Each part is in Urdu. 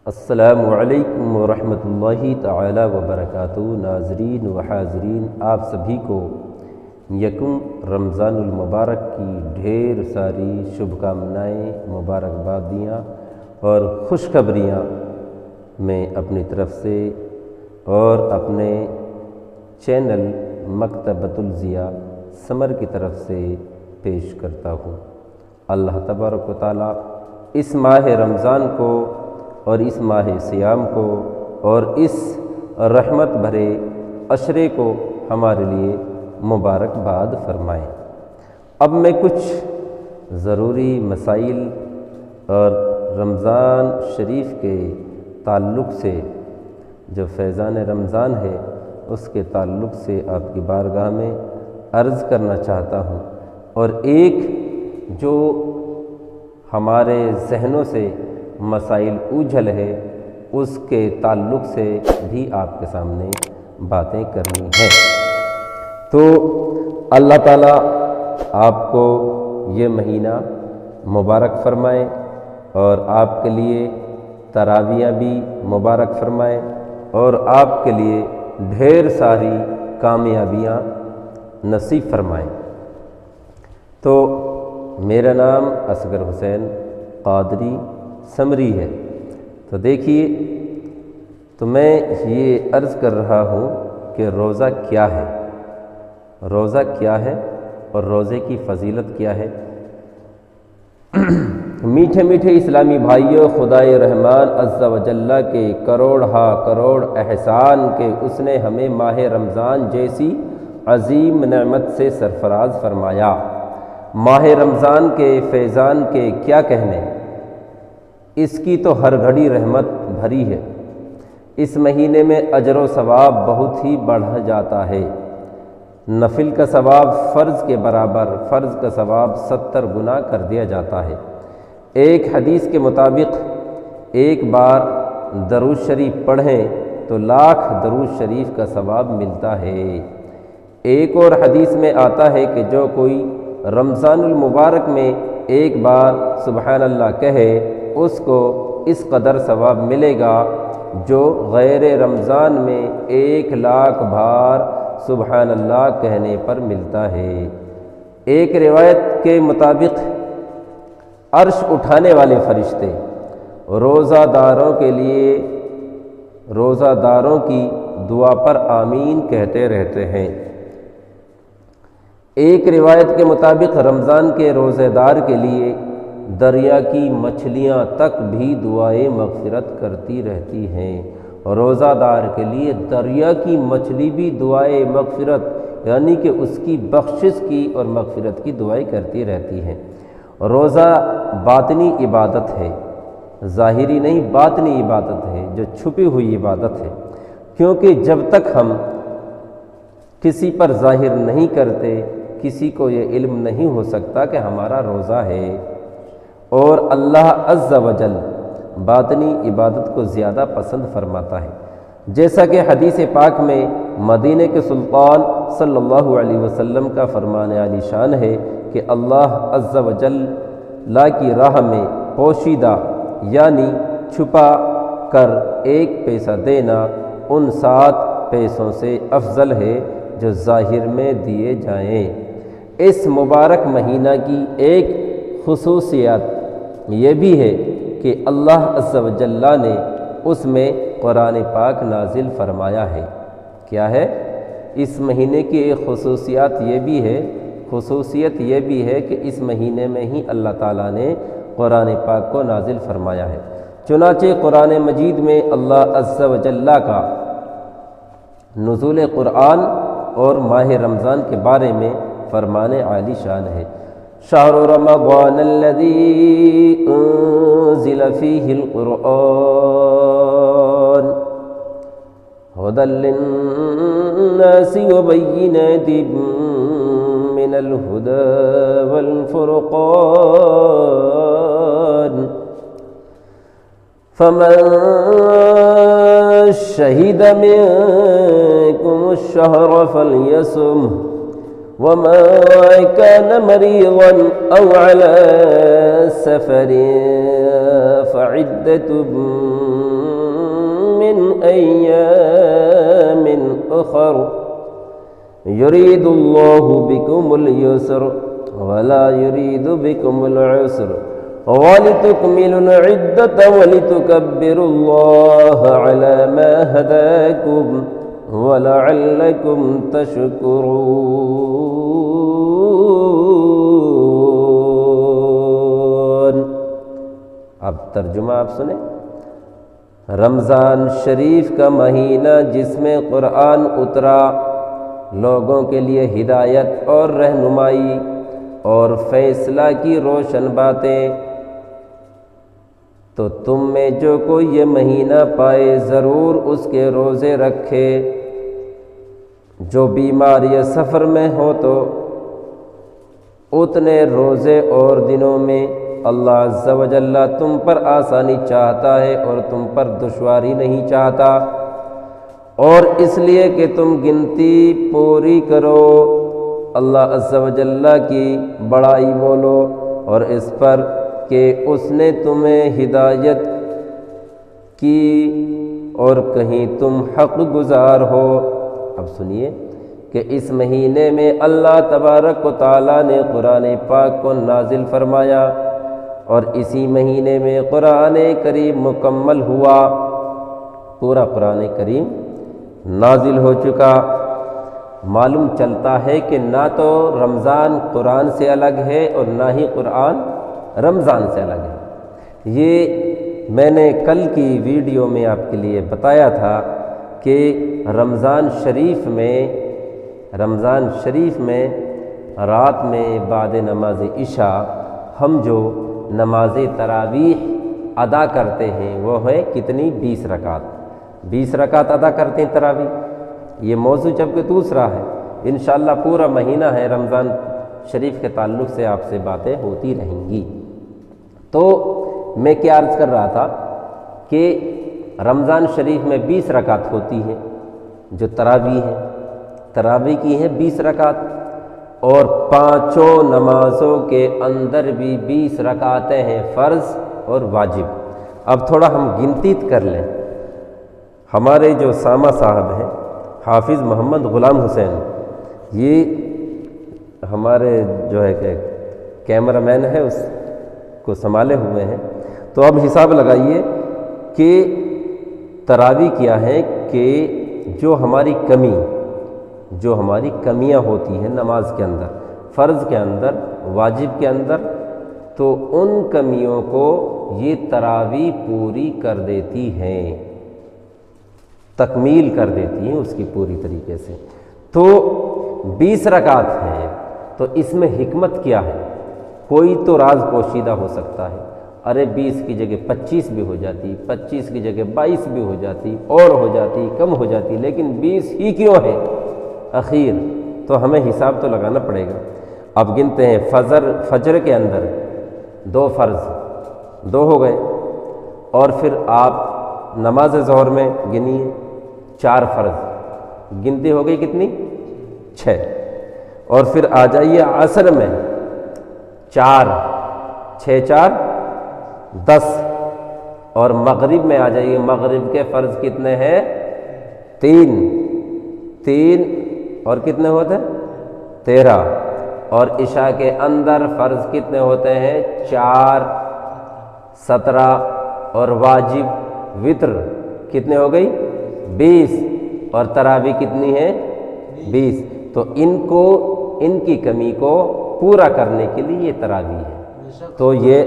السلام علیکم ورحمۃ اللہ تعالی وبرکاتہ۔ ناظرین و حاضرین، آپ سبھی کو یکم رمضان المبارک کی ڈھیر ساری شبھ کامنائیں، مبارکبادیاں اور خوشخبریاں میں اپنی طرف سے اور اپنے چینل مکتبۃ الضیاء سمر کی طرف سے پیش کرتا ہوں۔ اللہ تبارک و تعالی اس ماہ رمضان کو اور اس ماہ صیام کو اور اس رحمت بھرے عشرے کو ہمارے لیے مبارکباد فرمائیں۔ اب میں کچھ ضروری مسائل اور رمضان شریف کے تعلق سے، جو فیضان رمضان ہے اس کے تعلق سے آپ کی بارگاہ میں عرض کرنا چاہتا ہوں، اور ایک جو ہمارے ذہنوں سے مسائل اوجھل ہے اس کے تعلق سے بھی آپ کے سامنے باتیں کرنی ہیں۔ تو اللہ تعالیٰ آپ کو یہ مہینہ مبارک فرمائے اور آپ کے لیے تراویاں بھی مبارک فرمائے اور آپ کے لیے ڈھیر ساری کامیابیاں نصیب فرمائے۔ تو میرا نام اصغر حسین قادری سمری ہے۔ تو دیکھیے، تو میں یہ عرض کر رہا ہوں کہ روزہ کیا ہے، روزہ کیا ہے اور روزے کی فضیلت کیا ہے۔ میٹھے میٹھے اسلامی بھائیوں، خدائے رحمان عز و جل کے کروڑ ہا کروڑ احسان کہ اس نے ہمیں ماہ رمضان جیسی عظیم نعمت سے سرفراز فرمایا۔ ماہ رمضان کے فیضان کے کیا کہنے، اس کی تو ہر گھڑی رحمت بھری ہے۔ اس مہینے میں اجر و ثواب بہت ہی بڑھ جاتا ہے۔ نفل کا ثواب فرض کے برابر، فرض کا ثواب 70 گنا کر دیا جاتا ہے۔ ایک حدیث کے مطابق ایک بار درود شریف پڑھیں تو 1,00,000 درود شریف کا ثواب ملتا ہے۔ ایک اور حدیث میں آتا ہے کہ جو کوئی رمضان المبارک میں ایک بار سبحان اللہ کہے اس کو اس قدر ثواب ملے گا جو غیر رمضان میں 1,00,000 بار سبحان اللہ کہنے پر ملتا ہے۔ ایک روایت کے مطابق عرش اٹھانے والے فرشتے روزہ داروں کے لیے، روزہ داروں کی دعا پر آمین کہتے رہتے ہیں۔ ایک روایت کے مطابق رمضان کے روزہ دار کے لیے دریا کی مچھلیاں تک بھی دعائے مغفرت کرتی رہتی ہیں۔ روزہ دار کے لیے دریا کی مچھلی بھی دعائے مغفرت، یعنی کہ اس کی بخشش کی اور مغفرت کی دعائیں کرتی رہتی ہیں۔ روزہ باطنی عبادت ہے، ظاہری نہیں، باطنی عبادت ہے، جو چھپی ہوئی عبادت ہے، کیونکہ جب تک ہم کسی پر ظاہر نہیں کرتے کسی کو یہ علم نہیں ہو سکتا کہ ہمارا روزہ ہے۔ اور اللہ عز و جل باطنی عبادت کو زیادہ پسند فرماتا ہے، جیسا کہ حدیث پاک میں مدینہ کے سلطان صلی اللہ علیہ وسلم کا فرمان عالی شان ہے کہ اللہ عز و جل کی راہ میں پوشیدہ یعنی چھپا کر 1 پیسہ دینا ان 7 پیسوں سے افضل ہے جو ظاہر میں دیے جائیں۔ اس مبارک مہینہ کی ایک خصوصیت یہ بھی ہے کہ اللہ عز و جل نے اس میں قرآن پاک نازل فرمایا ہے۔ کیا ہے؟ اس مہینے کی ایک خصوصیت یہ بھی ہے کہ اس مہینے میں ہی اللہ تعالیٰ نے قرآن پاک کو نازل فرمایا ہے۔ چنانچہ قرآن مجید میں اللہ عز و جل کا نزول قرآن اور ماہ رمضان کے بارے میں فرمان عالی شان ہے۔ شہر رمضان الذی انزل فیہ القرآن ھدی للناس وبینات من الہدی والفرقان فمن شہد منکم الشہر فلیصمہ وَمَا كَانَ مَرِيضًا أَوْ عَلَى سَفَرٍ فَعِدَّةٌ من أيام أخر يريد الله بكم اليسر ولا يريد بكم العسر ولتكملوا العدة ولتكبروا الله على ما هداكم وَلَعَلَّكُمْ تَشْكُرُونَ۔ اب ترجمہ آپ سنیں۔ رمضان شریف کا مہینہ جس میں قرآن اترا، لوگوں کے لیے ہدایت اور رہنمائی اور فیصلہ کی روشن باتیں، تو تم میں جو کوئی یہ مہینہ پائے ضرور اس کے روزے رکھے، جو بیمار یا سفر میں ہو تو اتنے روزے اور دنوں میں اللہ عز و جل تم پر آسانی چاہتا ہے اور تم پر دشواری نہیں چاہتا، اور اس لیے کہ تم گنتی پوری کرو، اللہ عز و جل کی بڑائی بولو، اور اس پر کہ اس نے تمہیں ہدایت کی اور کہیں تم حق گزار ہو۔ اب سنیے کہ اس مہینے میں اللہ تبارک و تعالیٰ نے قرآن پاک کو نازل فرمایا، اور اسی مہینے میں قرآن کریم مکمل ہوا، پورا قرآن کریم نازل ہو چکا۔ معلوم چلتا ہے کہ نہ تو رمضان قرآن سے الگ ہے اور نہ ہی قرآن رمضان سے الگ ہے۔ یہ میں نے کل کی ویڈیو میں آپ کے لیے بتایا تھا کہ رمضان شریف میں رات میں بعد نماز عشاء ہم جو نماز تراویح ادا کرتے ہیں وہ ہے کتنی؟ 20 رکعت 20 رکعت ادا کرتے ہیں تراویح۔ یہ موضوع جبکہ دوسرا ہے، انشاءاللہ پورا مہینہ ہے رمضان شریف کے تعلق سے آپ سے باتیں ہوتی رہیں گی۔ تو میں کیا عرض کر رہا تھا کہ رمضان شریف میں 20 رکعت ہوتی ہیں جو تراویح ہے، تراویح کی ہیں 20 رکعت، اور 5 نمازوں کے اندر بھی 20 رکعتیں ہیں فرض اور واجب۔ اب تھوڑا ہم گنتی کر لیں۔ ہمارے جو سامع صاحب ہیں حافظ محمد غلام حسین، یہ ہمارے جو ہے کہ کیمرہ مین ہے، اس کو سنبھالے ہوئے ہیں، تو اب حساب لگائیے کہ تراویح کیا ہے کہ جو ہماری کمیاں ہوتی ہیں نماز کے اندر، فرض کے اندر، واجب کے اندر، تو ان کمیوں کو یہ تراویح پوری کر دیتی ہیں، تکمیل کر دیتی ہیں اس کی پوری طریقے سے۔ تو 20 رکعت ہیں، تو اس میں حکمت کیا ہے؟ کوئی تو راز پوشیدہ ہو سکتا ہے، ارے 20 کی جگہ 25 بھی ہو جاتی، 25 کی جگہ 22 بھی ہو جاتی، اور ہو جاتی، کم ہو جاتی، لیکن 20 ہی کیوں ہے اخیر؟ تو ہمیں حساب تو لگانا پڑے گا۔ اب گنتے ہیں، فجر کے اندر 2 فرض 2 ہو گئے، اور پھر آپ نماز ظہر میں گنیے 4 فرض، گنتی ہو گئی کتنی؟ 6، اور پھر آ جائیے عصر میں 4، 6 4 10، اور مغرب میں آ جائیے، مغرب کے فرض کتنے ہیں؟ 3 اور کتنے ہوتے ہیں؟ 13، اور عشاء کے اندر فرض کتنے ہوتے ہیں؟ 4 17، اور واجب وتر کتنے ہو گئی؟ 20، اور تراویح کتنی ہے؟ 20۔ تو ان کی کمی کو پورا کرنے کے لیے یہ تراویح ہے۔ تو یہ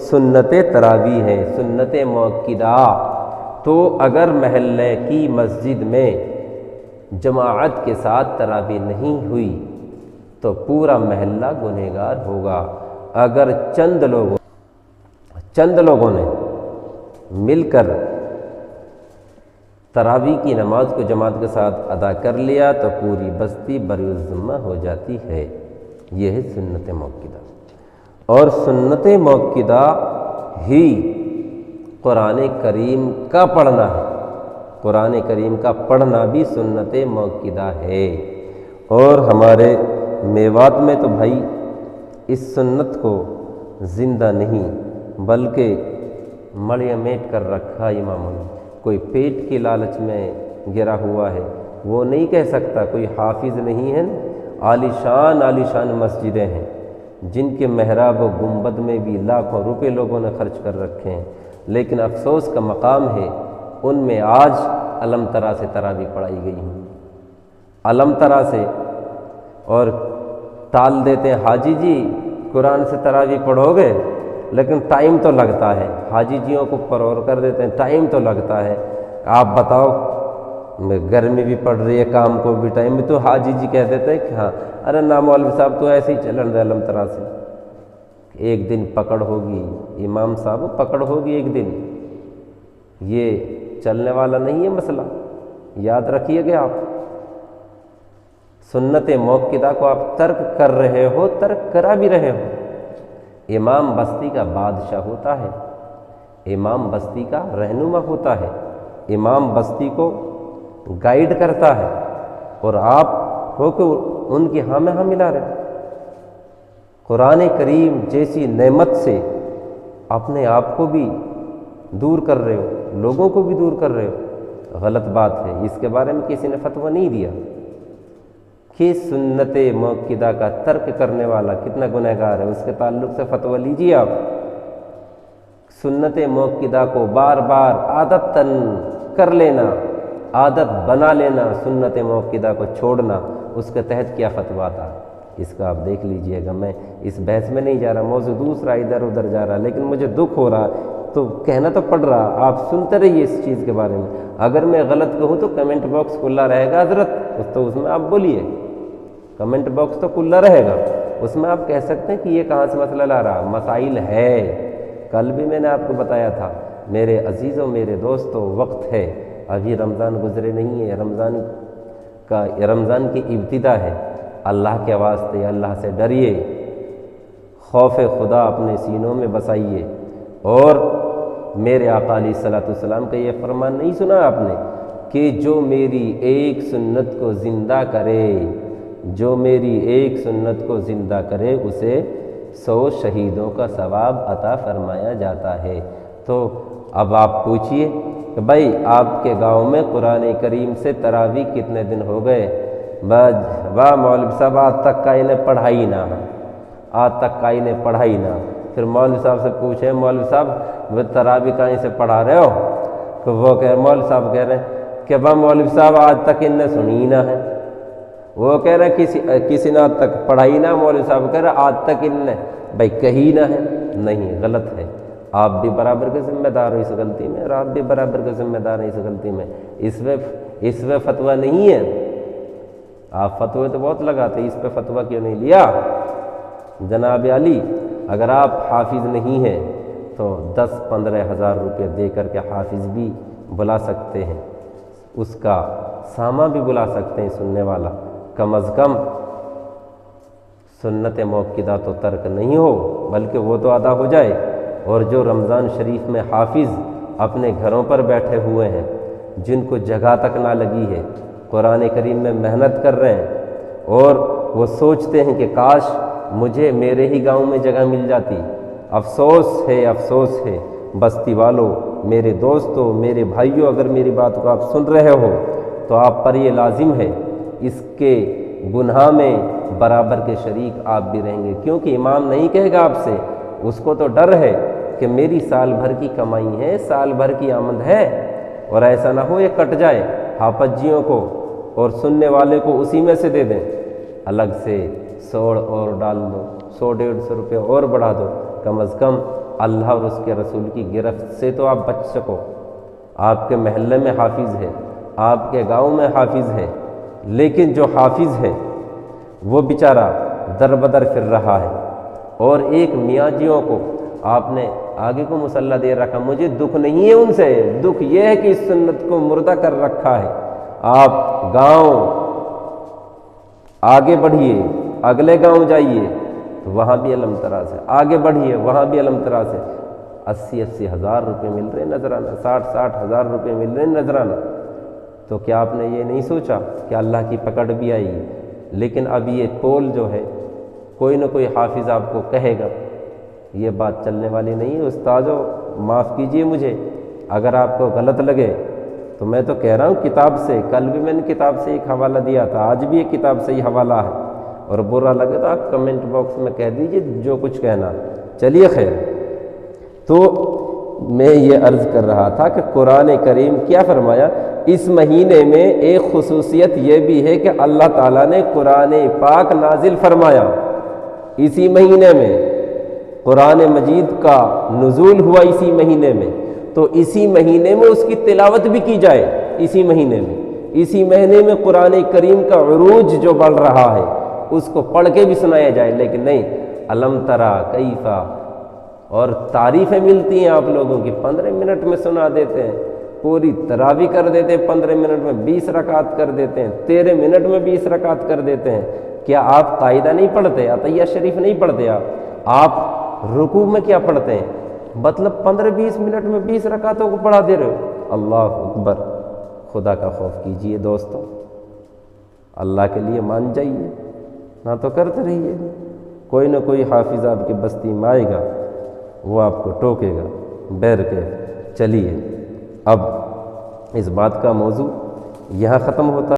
سنت تراویح ہے، سنت مؤکدہ۔ تو اگر محلے کی مسجد میں جماعت کے ساتھ تراویح نہیں ہوئی تو پورا محلہ گنہگار ہوگا۔ اگر چند لوگوں نے مل کر تراویح کی نماز کو جماعت کے ساتھ ادا کر لیا تو پوری بستی بری الذمہ ہو جاتی ہے۔ یہ ہے سنت مؤکدہ، اور سنت مؤکدہ ہی قرآن کریم کا پڑھنا ہے، قرآن کریم کا پڑھنا بھی سنت مؤکدہ ہے۔ اور ہمارے میوات میں تو بھائی اس سنت کو زندہ نہیں بلکہ مڑیا میٹ کر رکھا اماموں نے، کوئی پیٹ کی لالچ میں گرا ہوا ہے وہ نہیں کہہ سکتا کوئی حافظ نہیں ہے۔ عالیشان مسجدیں ہیں جن کے محراب و گنبد میں بھی لاکھوں روپے لوگوں نے خرچ کر رکھے ہیں، لیکن افسوس کا مقام ہے ان میں آج علم ترا سے تراویح پڑھائی گئی ہیں، علم ترا سے، اور ٹال دیتے ہیں حاجی جی قرآن سے تراویح پڑھو گے، لیکن ٹائم تو لگتا ہے، حاجی جیوں کو پرور کر دیتے ہیں ٹائم تو لگتا ہے، آپ بتاؤ گرمی بھی پڑ رہی ہے کام کو بھی ٹائم بھی، تو حاجی جی کہہ دیتے ہیں کہ ہاں ارے نا مولوی صاحب تو ایسے ہی چلن دے علم ترا سے، ایک دن پکڑ ہوگی امام صاحب، پکڑ ہوگی ایک دن، یہ چلنے والا نہیں ہے مسئلہ، یاد رکھیے گا آپ۔ سنت موقدہ کو آپ ترک کر رہے ہو، ترک کرا بھی رہے ہو۔ امام بستی کا بادشاہ ہوتا ہے، امام بستی کا رہنما ہوتا ہے، امام بستی کو گائیڈ کرتا ہے، اور آپ ہو کہ ان کی ہاں میں ہاں ملا رہے۔ قرآن کریم جیسی نعمت سے اپنے آپ کو بھی دور کر رہے ہو، لوگوں کو بھی دور کر رہے ہو، غلط بات ہے۔ اس کے بارے میں کسی نے فتویٰ نہیں دیا کہ سنت موقدہ کا ترک کرنے والا کتنا گنہگار ہے، اس کے تعلق سے فتویٰ لیجیے آپ۔ سنت موقدہ کو بار بار عادتاً کر لینا، عادت بنا لینا، سنت موقدہ کو چھوڑنا، اس کے تحت کیا فتویٰ تھا اس کا آپ دیکھ لیجئے گا۔ میں اس بحث میں نہیں جا رہا، موضوع دوسرا ادھر ادھر جا رہا، لیکن مجھے دکھ ہو رہا تو کہنا تو پڑ رہا، آپ سنتے رہیے اس چیز کے بارے میں۔ اگر میں غلط کہوں تو کمنٹ باکس کھلا رہے گا حضرت، اس میں آپ بولیے، کمنٹ باکس تو کھلا رہے گا، اس میں آپ کہہ سکتے ہیں کہ یہ کہاں سے مسئلہ لا رہا، مسائل ہے۔ کل بھی میں نے آپ کو بتایا تھا میرے عزیزوں میرے دوستوں، وقت ہے، ابھی رمضان گزرے نہیں ہے، رمضان کی ابتدا ہے، اللہ کے واسطے اللہ سے ڈریے، خوف خدا اپنے سینوں میں بسائیے، اور میرے آقا علیہ الصلوۃ والسلام کا یہ فرمان نہیں سنا آپ نے کہ جو میری ایک سنت کو زندہ کرے، جو میری ایک سنت کو زندہ کرے اسے 100 شہیدوں کا ثواب عطا فرمایا جاتا ہے۔ تو اب آپ پوچھئے کہ بھائی آپ کے گاؤں میں قرآن کریم سے تراویح کتنے دن ہو گئے؟ واہ مولوی صاحب آج تک کا انہیں پڑھائی نہ، آج تک کا انہیں پڑھائی نہ۔ پھر مولوی صاحب سے پوچھیں مولوی صاحب وہ تراویح کہیں سے پڑھا رہے ہو؟ تو وہ مولوی صاحب کہہ رہے ہیں کہ واہ مولوی صاحب آج تک ان نے سنی نہ ہے۔ وہ کہہ رہے ہیں کسی نے آج تک پڑھائی نہ، مولوی صاحب کہہ رہے ہیں آج تک ان نے بھائی کہی نہ ہے۔ نہیں، غلط ہے، آپ بھی برابر کے ذمہ دار ہو اس غلطی میں، اور آپ بھی برابر کے ذمہ دار ہیں اس غلطی میں۔ اس پہ فتویٰ نہیں ہے، آپ فتوے تو بہت لگاتے، اس پہ فتویٰ کیوں نہیں لیا؟ جناب علی، اگر آپ حافظ نہیں ہیں تو 10-15 ہزار روپے دے کر کے حافظ بھی بلا سکتے ہیں، اس کا سامع بھی بلا سکتے ہیں سننے والا، کم از کم سنت موقدہ تو ترک نہیں ہو بلکہ وہ تو ادا ہو جائے۔ اور جو رمضان شریف میں حافظ اپنے گھروں پر بیٹھے ہوئے ہیں، جن کو جگہ تک نہ لگی ہے، قرآن کریم میں محنت کر رہے ہیں، اور وہ سوچتے ہیں کہ کاش مجھے میرے ہی گاؤں میں جگہ مل جاتی، افسوس ہے بستی والوں، میرے دوستوں، میرے بھائیوں، اگر میری بات کو آپ سن رہے ہو تو آپ پر یہ لازم ہے، اس کے گناہ میں برابر کے شریک آپ بھی رہیں گے، کیونکہ امام نہیں کہے گا آپ سے، اس کو تو ڈر ہے کہ میری سال بھر کی کمائی ہے، سال بھر کی آمد ہے، اور ایسا نہ ہو یہ کٹ جائے، حافظ جیوں کو اور سننے والے کو اسی میں سے دے دیں، الگ سے 100 اور ڈال دو، 100-150 روپے اور بڑھا دو، کم از کم اللہ اور اس کے رسول کی گرفت سے تو آپ بچ سکو۔ آپ کے محلے میں حافظ ہے، آپ کے گاؤں میں حافظ ہے، لیکن جو حافظ ہے وہ بیچارہ در بدر پھر رہا ہے، اور ایک میاں جیوں کو آپ نے آگے کو مسلح دے رکھا۔ مجھے دکھ نہیں ہے ان سے، دکھ یہ ہے کہ اس سنت کو مردہ کر رکھا ہے۔ آپ گاؤں آگے بڑھیے، اگلے گاؤں جائیے تو وہاں بھی علم تراز ہے، آگے بڑھیے وہاں بھی علم تراز ہے، 80-80 ہزار روپے مل رہے نذرانہ، 60-60 ہزار روپے مل رہے نذرانہ۔ تو کیا آپ نے یہ نہیں سوچا کہ اللہ کی پکڑ بھی آئی ہے؟ لیکن اب یہ پول جو ہے کوئی نہ کوئی حافظ آپ کو کہے گا، یہ بات چلنے والی نہیں ہے۔ استاذو معاف کیجئے مجھے، اگر آپ کو غلط لگے تو میں تو کہہ رہا ہوں کتاب سے، کل بھی میں نے کتاب سے ایک حوالہ دیا تھا، آج بھی ایک کتاب سے ہی حوالہ ہے، اور برا لگے تو آپ کمنٹ باکس میں کہہ دیجئے جو کچھ کہنا۔ چلیے خیر، تو میں یہ عرض کر رہا تھا کہ قرآن کریم کیا فرمایا، اس مہینے میں ایک خصوصیت یہ بھی ہے کہ اللہ تعالیٰ نے قرآن پاک نازل فرمایا، اسی مہینے میں قرآن مجید کا نزول ہوا اسی مہینے میں، تو اسی مہینے میں اس کی تلاوت بھی کی جائے، اسی مہینے میں قرآن کریم کا عروج جو بڑھ رہا ہے اس کو پڑھ کے بھی سنایا جائے، لیکن نہیں، الم ترا کیفا، اور تعریفیں ملتی ہیں آپ لوگوں کی، 15 منٹ میں سنا دیتے ہیں، پوری تراویح کر دیتے ہیں، 15 منٹ میں 20 رکعت کر دیتے ہیں، 13 منٹ میں 20 رکعت کر دیتے ہیں۔ کیا آپ قاعدہ نہیں پڑھتے، عطیہ شریف نہیں پڑھتے، آپ رکوع میں کیا پڑھتے ہیں؟ مطلب 15-20 منٹ میں 20 رکعتوں کو پڑھا دے رہے ہو، اللہ اکبر۔ خدا کا خوف کیجئے دوستوں، اللہ کے لیے مان جائیے، نہ تو کرتے رہیے، کوئی نہ کوئی حافظ آپ کی بستی میں آئے گا، وہ آپ کو ٹوکے گا بیر کے۔ چلیے اب اس بات کا موضوع یہاں ختم ہوتا ہے۔